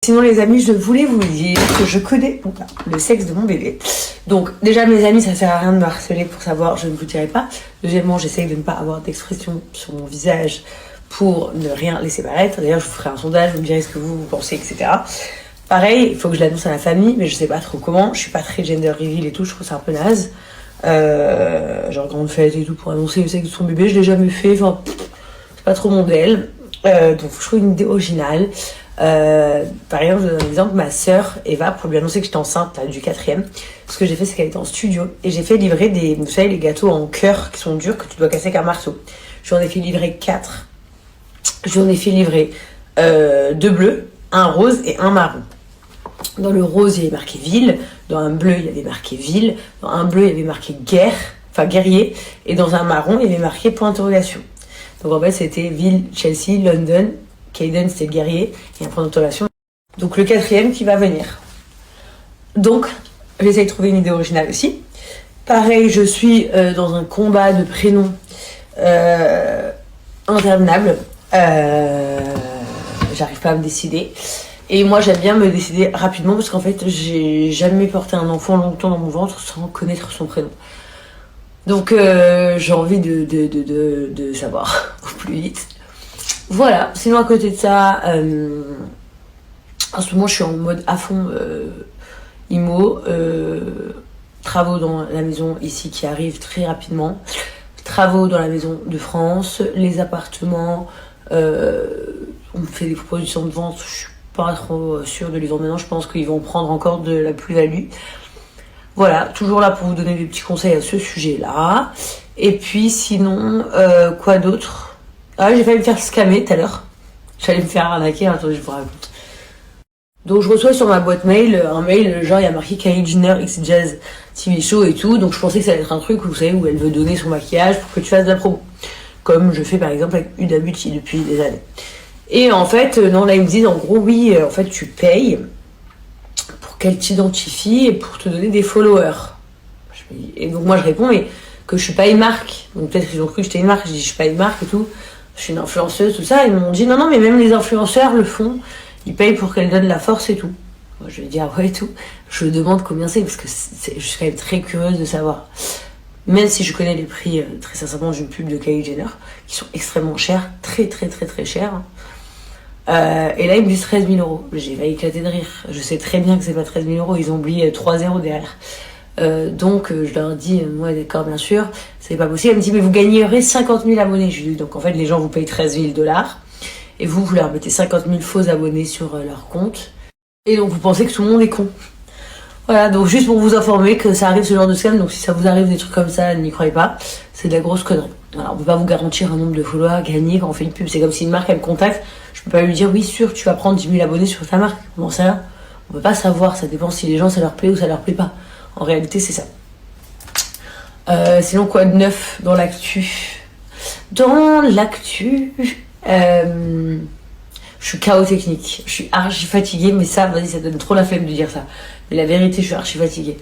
Sinon les amis, je voulais vous dire que je connais le sexe de mon bébé. Donc déjà mes amis, ça sert à rien de me harceler pour savoir, je ne vous dirai pas. Deuxièmement, j'essaye de ne pas avoir d'expression sur mon visage pour ne rien laisser paraître. D'ailleurs, je vous ferai un sondage, vous me direz ce que vous pensez, etc. Pareil, il faut que je l'annonce à la famille, mais je sais pas trop comment. Je suis pas très gender reveal et tout, je trouve ça un peu naze. Genre grande fête et tout pour annoncer le sexe de son bébé, je l'ai jamais fait, enfin, c'est pas trop mon DL. Donc je trouve une idée originale. Par exemple, je vous donne un exemple, ma sœur Eva, pour lui annoncer que j'étais enceinte là, du 4e, ce que j'ai fait, c'est qu'elle était en studio et j'ai fait livrer des, vous savez, les gâteaux en cœur qui sont durs que tu dois casser avec un marteau. J'en ai fait livrer 4. J'en ai fait livrer 2 bleus, un rose et un marron. Dans le rose, il y avait marqué ville, dans un bleu, il y avait marqué ville, dans un bleu, il y avait marqué guerre, enfin guerrier, et dans un marron, il y avait marqué point d'interrogation. Donc en fait, c'était ville, Chelsea, London. Caden, c'était le guerrier, et un point d'interrogation. Donc le 4e qui va venir. Donc, j'essaye de trouver une idée originale aussi. Pareil, je suis dans un combat de prénoms interminable. J'arrive pas à me décider. Et moi, j'aime bien me décider rapidement parce qu'en fait, j'ai jamais porté un enfant longtemps dans mon ventre sans connaître son prénom. Donc, j'ai envie de savoir au plus vite. Voilà, sinon à côté de ça, en ce moment je suis en mode à fond IMO, travaux dans la maison ici qui arrivent très rapidement, travaux dans la maison de France, les appartements, on me fait des propositions de vente, je suis pas trop sûre de les vendre maintenant, je pense qu'ils vont prendre encore de la plus-value. Voilà, toujours là pour vous donner des petits conseils à ce sujet-là. Et puis sinon, quoi d'autre ? Ah, j'ai failli me faire scammer tout à l'heure. J'allais me faire arnaquer, attendez, je vous raconte. Donc je reçois sur ma boîte mail un mail, genre il y a marqué Kylie Jenner X Jazz TV Show et tout. Donc je pensais que ça allait être un truc, vous savez, où elle veut donner son maquillage pour que tu fasses de la promo. Comme je fais par exemple avec Huda Beauty depuis des années. Et en fait, non, là ils me disent en gros, oui, en fait tu payes pour qu'elle t'identifie et pour te donner des followers. Et donc moi je réponds, mais que je suis pas une marque. Donc peut-être qu'ils ont cru que j'étais une marque, je dis je suis pas une marque et tout. Je suis une influenceuse, tout ça. Ils m'ont dit non, mais même les influenceurs le font. Ils payent pour qu'elle donne la force et tout. Moi, je vais dire ouais et tout. Je demande combien c'est parce que je suis quand même très curieuse de savoir. Même si je connais les prix, très sincèrement, d'une pub de Kylie Jenner, qui sont extrêmement chers, très chers. Et là, ils me disent 13 000 euros. J'ai failli éclater de rire. Je sais très bien que c'est pas 13 000 euros. Ils ont oublié 3 zéros derrière. Donc je leur dis, moi d'accord bien sûr, c'est pas possible. Elle me dit mais vous gagnerez 50 000 abonnés. Je lui dis donc en fait les gens vous payent 13 000 $ et vous leur mettez 50 000 faux abonnés sur leur compte. Et donc vous pensez que tout le monde est con. Voilà, donc juste pour vous informer que ça arrive ce genre de scam, donc si ça vous arrive des trucs comme ça, n'y croyez pas, c'est de la grosse connerie. Alors on peut pas vous garantir un nombre de followers gagnés quand on fait une pub, c'est comme si une marque elle me contacte, je peux pas lui dire oui sûr tu vas prendre 10 000 abonnés sur ta marque. Comment ça? On peut pas savoir, ça dépend si les gens ça leur plaît ou ça leur plaît pas. En réalité, c'est ça. Sinon, quoi de neuf dans l'actu? Dans l'actu, je suis KO technique. Je suis archi fatiguée, mais ça, vas-y, ça donne trop la flemme de dire ça. Mais la vérité, je suis archi fatiguée.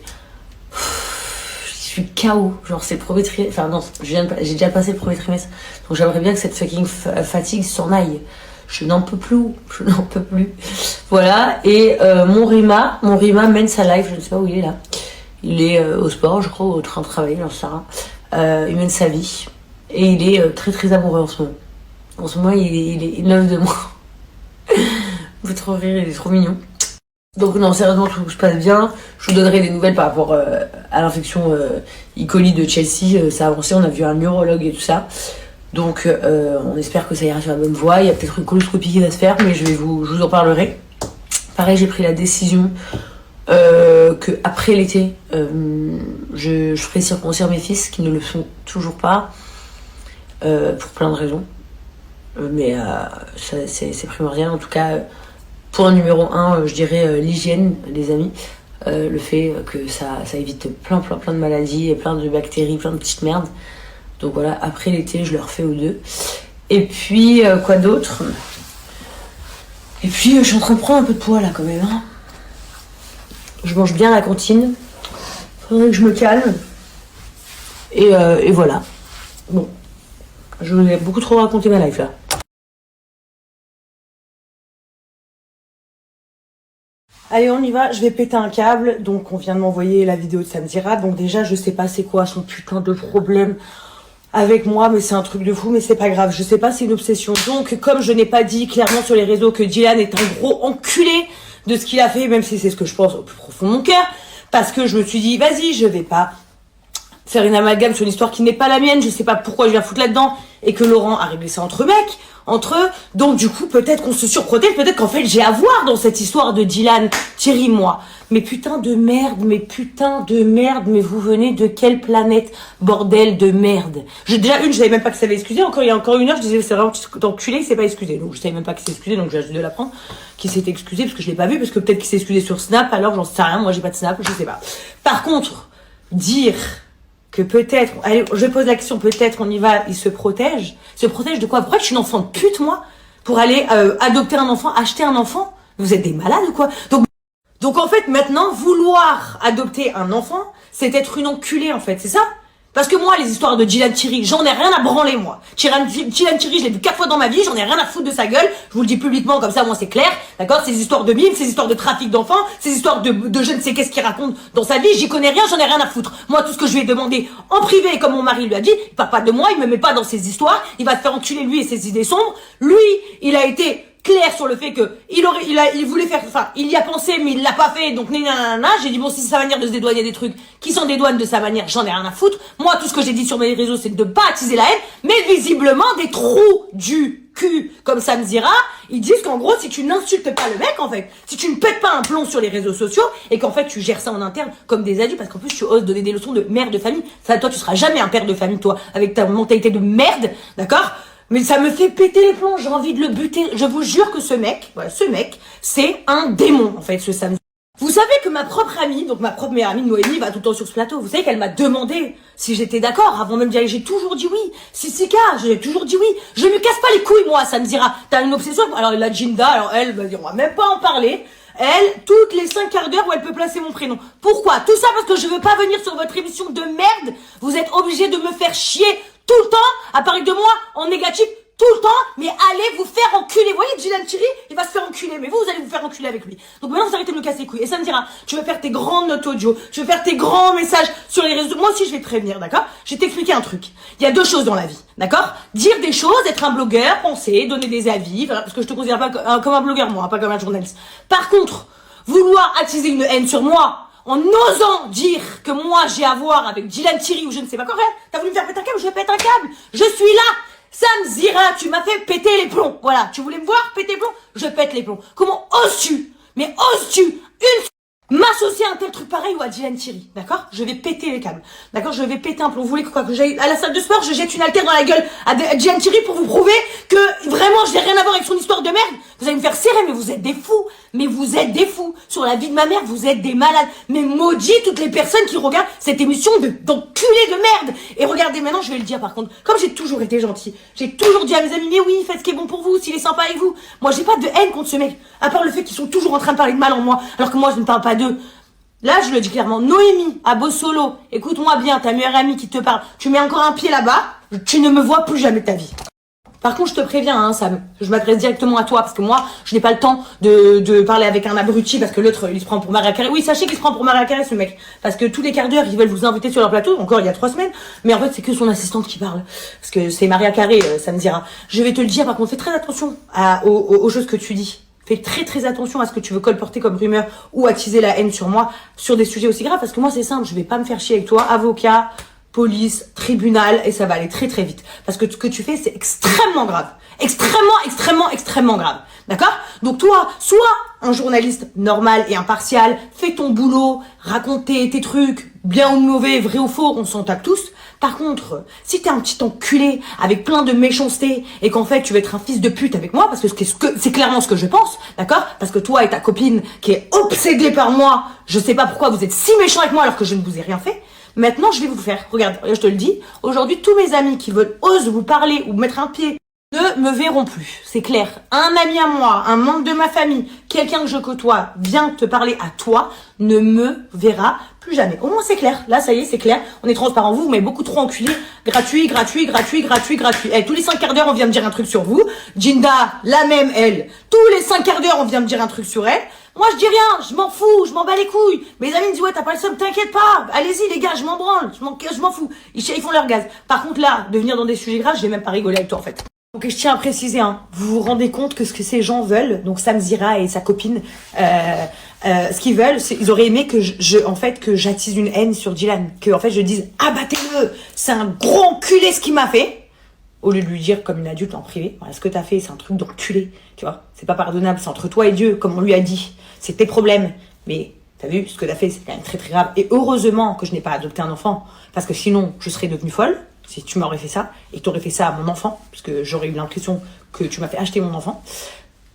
Je suis KO. Genre, c'est le premier trimestre. Enfin, non, j'ai déjà passé le premier trimestre. Donc, j'aimerais bien que cette fucking fatigue s'en aille. Je n'en peux plus. Je n'en peux plus. Voilà. Et mon Rima mène sa life. Je ne sais pas où il est là. Il est au sport, je crois, au train de travailler, j'en sais rien. Il mène sa vie. Et il est très amoureux en ce moment. En ce moment, il est in love de moi. Vous trop rire, il est trop mignon. Donc non, sérieusement, tout se passe bien. Je vous donnerai des nouvelles par rapport à l'infection E. coli de Chelsea. Ça a avancé, on a vu un neurologue et tout ça. Donc on espère que ça ira sur la bonne voie. Il y a peut-être une coloscopie qui va se faire, mais je vous en parlerai. Pareil, j'ai pris la décision que après l'été, je ferai circoncire mes fils qui ne le sont toujours pas, pour plein de raisons. Mais c'est primordial. En tout cas, point numéro 1, je dirais l'hygiène, les amis. Le fait que ça évite plein de maladies et plein de bactéries, plein de petites merdes. Donc voilà, après l'été, je le refais aux deux. Et puis, quoi d'autre? Et puis, je suis en train de prendre un peu de poids là quand même. Hein. Je mange bien à la cantine. Faudrait que je me calme. Et voilà. Bon. Je vous ai beaucoup trop raconté ma life là. Allez, on y va, je vais péter un câble. Donc, on vient de m'envoyer la vidéo de Samzira. Donc déjà, je sais pas c'est quoi son putain de problème avec moi, mais c'est un truc de fou, mais c'est pas grave. Je sais pas, c'est une obsession. Donc, comme je n'ai pas dit clairement sur les réseaux que Dylan est un gros enculé de ce qu'il a fait, même si c'est ce que je pense au plus profond de mon cœur, parce que je me suis dit, vas-y, je vais pas faire une amalgame sur une histoire qui n'est pas la mienne, je sais pas pourquoi je viens foutre là-dedans, et que Laurent a réglé ça entre mecs, entre eux, donc du coup, peut-être qu'on se surprotège, peut-être qu'en fait, j'ai à voir dans cette histoire de Dylan, Thierry, moi. Mais putain de merde, mais vous venez de quelle planète, bordel de merde. Déjà, je savais même pas que ça avait excusé, il y a encore une heure, je disais, c'est vraiment enculé, c'est pas excusé, donc je savais même pas qu'il s'est excusé, donc j'ai juste de l'apprendre, qu'il s'est excusé, parce que je l'ai pas vu, parce que peut-être qu'il s'est excusé sur Snap, alors j'en sais rien, moi j'ai pas de Snap, je sais pas. Par contre, dire que peut-être, allez, je pose la question, peut-être on y va, il se protège. Se protège de quoi? Pourquoi je suis une enfant de pute, moi? Pour aller adopter un enfant, acheter un enfant? Vous êtes des malades ou quoi? Donc en fait, maintenant, vouloir adopter un enfant, c'est être une enculée, en fait, c'est ça? Parce que moi, les histoires de Dylan Thierry, j'en ai rien à branler, moi. Dylan Thierry, je l'ai vu 4 fois dans ma vie, j'en ai rien à foutre de sa gueule. Je vous le dis publiquement, comme ça, moi, c'est clair. D'accord? Ces histoires de mimes, ces histoires de trafic d'enfants, ces histoires de je ne sais qu'est-ce qu'il raconte dans sa vie, j'y connais rien, j'en ai rien à foutre. Moi, tout ce que je lui ai demandé en privé, comme mon mari lui a dit, il parle pas de moi, il me met pas dans ses histoires, il va se faire enculer lui et ses idées sombres. Lui, il a été clair sur le fait que il voulait faire, enfin, il y a pensé, mais il l'a pas fait, donc nanana. J'ai dit bon, si c'est sa manière de se dédouaner des trucs qui s'en dédouanent de sa manière, j'en ai rien à foutre. Moi, tout ce que j'ai dit sur mes réseaux, c'est de pas attiser la haine, mais visiblement des trous du cul comme Samzira, ils disent qu'en gros, si tu n'insultes pas le mec, en fait, si tu ne pètes pas un plomb sur les réseaux sociaux et qu'en fait tu gères ça en interne comme des adultes, parce qu'en plus tu oses donner des leçons de mère de famille, ça, toi, tu seras jamais un père de famille, toi, avec ta mentalité de merde, d'accord? Mais ça me fait péter les plombs, j'ai envie de le buter. Je vous jure que ce mec, c'est un démon, en fait, ce samedi. Vous savez que ma propre amie, donc ma propre meilleure amie Noémie, va tout le temps sur ce plateau. Vous savez qu'elle m'a demandé si j'étais d'accord avant même d'y aller. J'ai toujours dit oui. Sissika, j'ai toujours dit oui. Je me casse pas les couilles, moi, ça me dira. T'as une obsession. Alors, la Jinda, alors elle, on va même pas en parler. Elle, toutes les 5 quarts d'heure où elle peut placer mon prénom. Pourquoi? Tout ça parce que je veux pas venir sur votre émission de merde. Vous êtes obligés de me faire chier tout le temps, à parler de moi en négatif tout le temps, mais allez vous faire enculer. Vous voyez, Dylan Thierry, il va se faire enculer, mais vous allez vous faire enculer avec lui. Donc maintenant, vous arrêtez de me casser les couilles. Et ça me dira, tu veux faire tes grandes notes audio, tu veux faire tes grands messages sur les réseaux. Moi aussi, je vais te prévenir, d'accord? Je vais t'expliquer un truc. Il y a 2 choses dans la vie, d'accord? Dire des choses, être un blogueur, penser, donner des avis, voilà, parce que je te considère pas comme un blogueur, moi, pas comme un journaliste. Par contre, vouloir attiser une haine sur moi, en osant dire que moi j'ai à voir avec Dylan Thierry ou je ne sais pas quoi, t'as voulu me faire péter un câble, je pète un câble. Je suis là. Samzira, tu m'as fait péter les plombs. Voilà, tu voulais me voir péter les plombs, je pète les plombs. Comment oses-tu, mais oses-tu m'associer à un tel truc pareil ou à Dylan Thierry, d'accord? Je vais péter les câbles, d'accord? Je vais péter un plomb. Vous voulez quoi, que j'aille à la salle de sport, je jette une haltère dans la gueule à Dylan Thierry pour vous prouver que vraiment je n'ai rien à voir avec son histoire de merde? Vous allez me faire serrer, mais vous êtes des fous. Mais vous êtes des fous. Sur la vie de ma mère, vous êtes des malades. Mais maudit toutes les personnes qui regardent cette émission d'enculés de merde. Et regardez maintenant, je vais le dire par contre, comme j'ai toujours été gentil, j'ai toujours dit à mes amis, mais oui, faites ce qui est bon pour vous, s'il est sympa avec vous. Moi, j'ai pas de haine contre ce mec, à part le fait qu'ils sont toujours en train de parler de mal en moi, alors que moi, je ne parle pas d'eux. Là, je le dis clairement, Noémie, à Bossolo, écoute-moi bien, ta meilleure amie qui te parle, tu mets encore un pied là-bas, tu ne me vois plus jamais de ta vie. Par contre, je te préviens, hein, Sam, je m'adresse directement à toi, parce que moi, je n'ai pas le temps de parler avec un abruti, parce que l'autre, il se prend pour Maria Carré. Oui, sachez qu'il se prend pour Maria Carré, ce mec. Parce que tous les quarts d'heure, ils veulent vous inviter sur leur plateau, encore il y a 3 semaines, mais en fait, c'est que son assistante qui parle. Parce que c'est Maria Carré, ça me dira. Je vais te le dire, par contre, fais très attention aux choses que tu dis. Fais très très attention à ce que tu veux colporter comme rumeur ou attiser la haine sur moi, sur des sujets aussi graves, parce que moi, c'est simple, je vais pas me faire chier avec toi, avocat, police, tribunal, et ça va aller très très vite. Parce que ce que tu fais, c'est extrêmement grave. Extrêmement grave. D'accord? Donc toi, sois un journaliste normal et impartial, fais ton boulot, raconte tes trucs, bien ou mauvais, vrai ou faux, on s'en tape tous. Par contre, si t'es un petit enculé avec plein de méchanceté et qu'en fait tu veux être un fils de pute avec moi, parce que c'est clairement ce que je pense, d'accord? Parce que toi et ta copine qui est obsédée par moi, je sais pas pourquoi vous êtes si méchants avec moi alors que je ne vous ai rien fait. Maintenant, je vais vous faire. Regarde, je te le dis. Aujourd'hui, tous mes amis qui osent vous parler ou mettre un pied ne me verront plus, c'est clair. Un ami à moi, un membre de ma famille, quelqu'un que je côtoie vient te parler à toi, ne me verra plus jamais. Au moins c'est clair, là ça y est c'est clair, on est transparent. Vous m'avez beaucoup trop enculé, gratuit. Tous les 5 quarts d'heure on vient me dire un truc sur vous. Jinda, la même elle, tous les 5 quarts d'heure on vient me dire un truc sur elle. Moi je dis rien, je m'en fous, je m'en bats les couilles. Mes amis me disent ouais t'as pas le seum, t'inquiète pas, allez-y les gars, je m'en branle, je m'en fous. Ils font leur gaz. Par contre là, de venir dans des sujets graves, je vais même pas rigoler avec toi en fait. Donc je tiens à préciser, hein, vous vous rendez compte que ce que ces gens veulent, donc Sam Zira et sa copine, ce qu'ils veulent, c'est ils auraient aimé que que j'attise une haine sur Dylan, que en fait je dise abattez-le, c'est un gros enculé ce qu'il m'a fait, au lieu de lui dire comme une adulte en privé, voilà ce que t'as fait, c'est un truc d'enculé, tu vois, c'est pas pardonnable, c'est entre toi et Dieu, comme on lui a dit, c'est tes problèmes, mais t'as vu ce que t'as fait, c'est quand même très très grave, et heureusement que je n'ai pas adopté un enfant, parce que sinon je serais devenue folle. Si tu m'aurais fait ça, et que tu aurais fait ça à mon enfant, parce que j'aurais eu l'impression que tu m'as fait acheter mon enfant.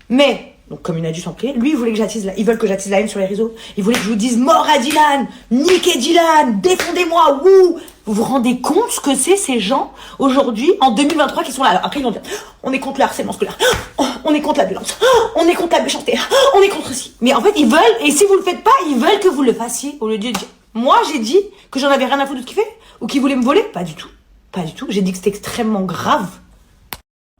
Mais, donc comme une adulte en privé, lui, il voulait que ils veulent que j'attise la haine sur les réseaux. Ils voulaient que je vous dise mort à Dylan, niquez Dylan, défendez-moi, wouh. Vous vous rendez compte ce que c'est ces gens, aujourd'hui, en 2023, qui sont là. Alors après, ils vont dire, on est contre le harcèlement scolaire, on est contre la violence, on est contre la méchanceté, on est contre ci. Mais en fait, ils veulent, et si vous le faites pas, ils veulent que vous le fassiez, au lieu de dire, moi, j'ai dit que j'en avais rien à foutre de ce qu'il fait, ou qu'il voulait me voler, pas du tout. Pas du tout. J'ai dit que c'était extrêmement grave.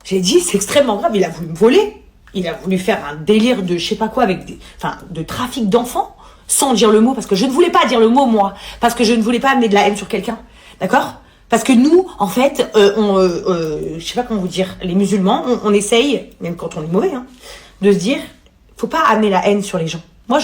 J'ai dit c'est extrêmement grave. Il a voulu me voler. Il a voulu faire un délire de je sais pas quoi avec de trafic d'enfants sans dire le mot parce que je ne voulais pas dire le mot moi parce que je ne voulais pas amener de la haine sur quelqu'un. D'accord? Parce que nous en fait je sais pas comment vous dire les musulmans on essaye même quand on est mauvais hein, de se dire faut pas amener la haine sur les gens. Moi,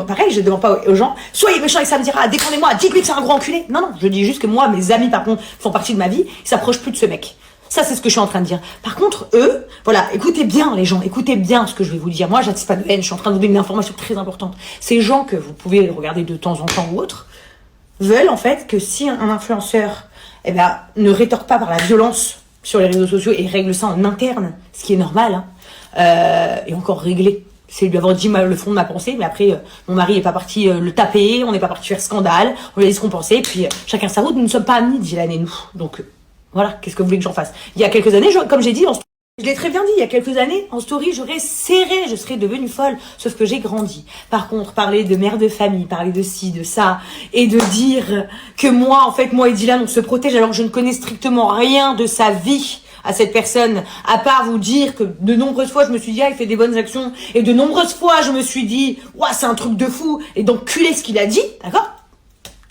pareil, je demande pas aux gens, soyez méchants et ça me dira, défendez-moi, dites-lui que c'est un gros enculé. Non, je dis juste que moi, mes amis, par contre, font partie de ma vie, ils s'approchent plus de ce mec. Ça, c'est ce que je suis en train de dire. Par contre, eux, voilà, écoutez bien, les gens, écoutez bien ce que je vais vous dire. Moi, j'attise pas de haine, je suis en train de vous donner une information très importante. Ces gens que vous pouvez regarder de temps en temps ou autre, veulent, en fait, que si un influenceur, ne rétorque pas par la violence sur les réseaux sociaux et règle ça en interne, ce qui est normal, et encore réglé. C'est lui avoir dit le fond de ma pensée, mais après, mon mari n'est pas parti le taper, on n'est pas parti faire scandale, on lui a dit ce qu'on pensait, puis chacun sa route, nous ne sommes pas amis, Dylan et nous. Donc, voilà, qu'est-ce que vous voulez que j'en fasse? Il y a quelques années, comme j'ai dit, je l'ai très bien dit, il y a quelques années, en story, j'aurais serré, je serais devenue folle, sauf que j'ai grandi. Par contre, parler de mère de famille, parler de ci, de ça, et de dire que moi et Dylan, on se protège alors que je ne connais strictement rien de sa vie, à cette personne, à part vous dire que de nombreuses fois je me suis dit il fait des bonnes actions et de nombreuses fois je me suis dit c'est un truc de fou et d'enculer ce qu'il a dit, d'accord?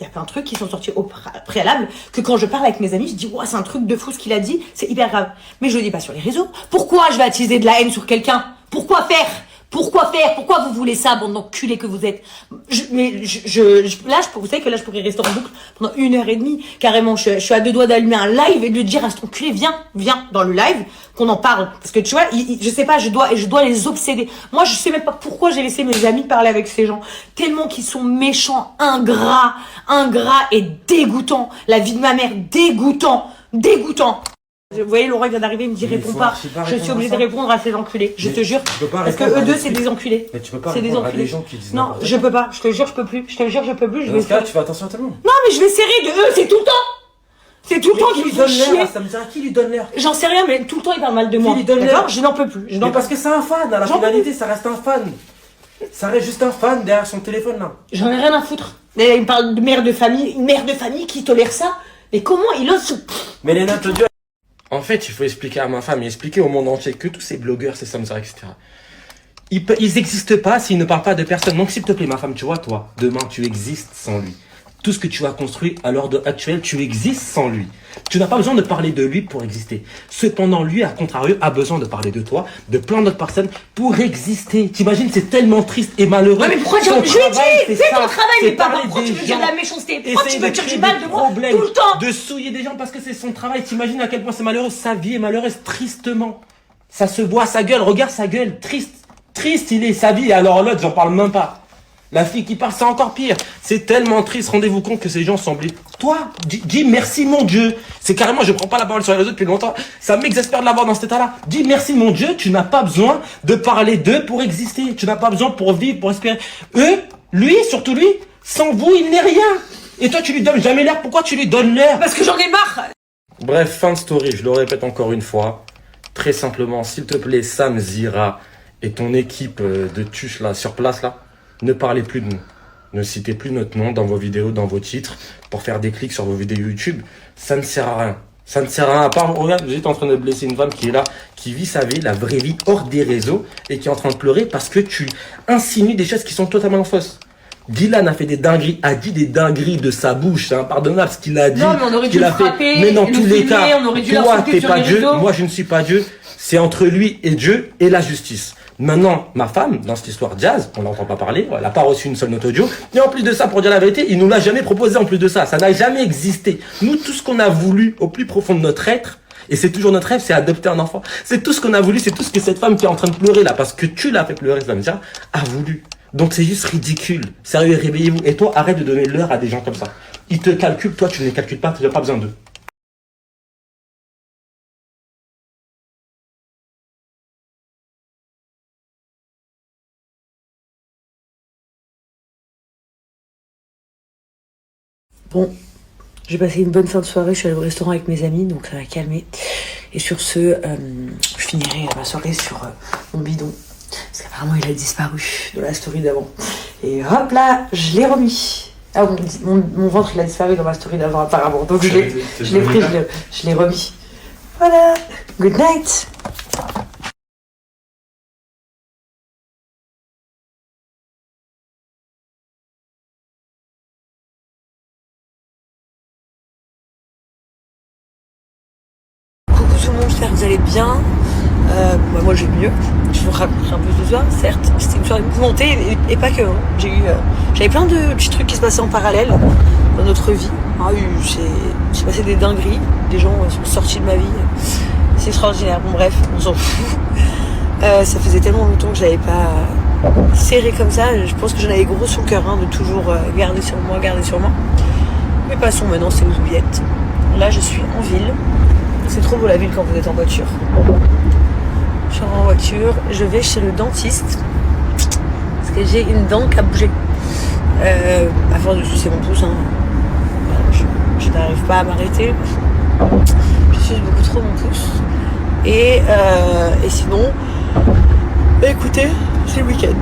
Il y a plein de trucs qui sont sortis au préalable que quand je parle avec mes amis, je dis c'est un truc de fou ce qu'il a dit, c'est hyper grave. Mais je le dis pas sur les réseaux. Pourquoi je vais attiser de la haine sur quelqu'un? Pourquoi faire? Pourquoi vous voulez ça, bande d'enculés que vous êtes? Vous savez que là, je pourrais rester en boucle pendant 1h30. Carrément, je suis à 2 doigts d'allumer un live et de dire à cet enculé, viens dans le live, qu'on en parle. Parce que tu vois, je sais pas, je dois les obséder. Moi, je sais même pas pourquoi j'ai laissé mes amis parler avec ces gens. Tellement qu'ils sont méchants, ingrats et dégoûtants. La vie de ma mère, dégoûtant. Vous voyez, Laurent vient d'arriver, il me dit réponds pas. Je suis obligée de répondre à ces enculés. Je te jure. Parce que eux deux, c'est des enculés. Mais tu peux pas c'est des répondre à enculés. des gens qui disent non, je peux pas. Je te jure, je peux plus. Dans ce cas, tu fais attention à tout le monde. Non, mais je vais serrer de eux, c'est tout le temps. C'est tout le temps qu'ils me font chier. Ça me dit à qui lui donne l'air? J'en sais rien, mais tout le temps, il parle mal de moi. D'accord? Je n'en peux plus. Mais parce que c'est un fan, à la finalité, ça reste un fan. Ça reste juste un fan derrière son téléphone, là. J'en ai rien à foutre. Mais il me parle de mère de famille, une mère de famille qui tolère ça. Mais comment il ose Mais Léna te dit. En fait, il faut expliquer à ma femme et expliquer au monde entier que tous ces blogueurs, ces Samsara, etc. Ils n'existent pas s'ils ne parlent pas de personne. Donc, s'il te plaît, ma femme, tu vois, toi, demain, tu existes sans lui. Tout ce que tu as construit à l'heure actuelle, tu existes sans lui. Tu n'as pas besoin de parler de lui pour exister. Cependant, lui, à contrario, a besoin de parler de toi, de plein d'autres personnes pour exister. T'imagines, c'est tellement triste et malheureux. Ouais, mais pourquoi je lui dis, fais ton travail, mais pas pourquoi tu veux dire de la méchanceté? Pourquoi tu veux dire du mal de moi tout le temps? De souiller des gens parce que c'est son travail. T'imagines à quel point c'est malheureux. Sa vie est malheureuse, tristement. Ça se voit, sa gueule, regarde sa gueule, triste. Triste, il est, sa vie, alors l'autre, j'en parle même pas. La fille qui parle, c'est encore pire. C'est tellement triste. Rendez-vous compte que ces gens semblent... Toi, dis merci mon Dieu. C'est carrément, je prends pas la parole sur les réseaux depuis longtemps. Ça m'exaspère de l'avoir dans cet état-là. Dis merci mon Dieu. Tu n'as pas besoin de parler d'eux pour exister. Tu n'as pas besoin pour vivre, pour respirer. Eux, lui, surtout lui, sans vous, il n'est rien. Et toi, tu lui donnes jamais l'air. Pourquoi tu lui donnes l'air? Parce que j'en ai marre. Bref, fin de story. Je le répète encore une fois. Très simplement, s'il te plaît, Sam Zira et ton équipe de tuches là, sur place là, ne parlez plus de nous. Ne citez plus notre nom dans vos vidéos, dans vos titres, pour faire des clics sur vos vidéos YouTube. Ça ne sert à rien. Ça ne sert à rien. À part, regarde, vous êtes en train de blesser une femme qui est là, qui vit sa vie, la vraie vie, hors des réseaux, et qui est en train de pleurer parce que tu insinues des choses qui sont totalement fausses. Dylan a fait des dingueries, a dit des dingueries de sa bouche, c'est impardonnable ce qu'il a dit. Non, mais on aurait dû qu'il le a fait. frapper, Mais dans le tous les filmer, cas, on aurait dû toi, l'insulter t'es sur pas les Dieu, réseaux. moi je ne suis pas Dieu. C'est entre lui et Dieu et la justice. Maintenant, ma femme, dans cette histoire Jazz, on n'entend pas parler, elle n'a pas reçu une seule note audio. Et en plus de ça, pour dire la vérité, il nous l'a jamais proposé en plus de ça. Ça n'a jamais existé. Nous, tout ce qu'on a voulu au plus profond de notre être, et c'est toujours notre rêve, c'est adopter un enfant. C'est tout ce qu'on a voulu, c'est tout ce que cette femme qui est en train de pleurer là, parce que tu l'as fait pleurer, ça me dit, a voulu. Donc c'est juste ridicule. Sérieux, réveillez-vous. Et toi, arrête de donner l'heure à des gens comme ça. Ils te calculent, toi tu ne les calcules pas, tu n'as pas besoin d'eux. Bon, j'ai passé une bonne fin de soirée, je suis allée au restaurant avec mes amis, donc ça va calmer. Et sur ce, je finirai ma soirée sur mon bidon. Parce qu'apparemment il a disparu de la story d'avant. Et hop là, je l'ai remis. Ah, mon ventre il a disparu dans ma story d'avant apparemment. Donc je l'ai pris, je l'ai remis. Voilà, good night. Coucou tout le monde, j'espère que vous allez bien. Moi j'ai mieux. Je vous raconterai un peu ce soir. Certes, c'était une soirée mouvementée et pas que. Hein. J'avais plein de petits trucs qui se passaient en parallèle dans notre vie. J'ai passé des dingueries. Des gens sont sortis de ma vie. C'est extraordinaire. Bon bref, on s'en fout. Ça faisait tellement longtemps que j'avais pas serré comme ça. Je pense que j'en avais gros sur le cœur de toujours garder sur moi. Mais passons maintenant, c'est aux oubliettes. Là, je suis en ville. C'est trop beau la ville quand vous êtes en voiture. Je suis en voiture, je vais chez le dentiste parce que j'ai une dent qui a bougé. À force de sucer mon pouce, je n'arrive pas à m'arrêter. Je suce beaucoup trop mon pouce. Et sinon, écoutez, c'est le week-end.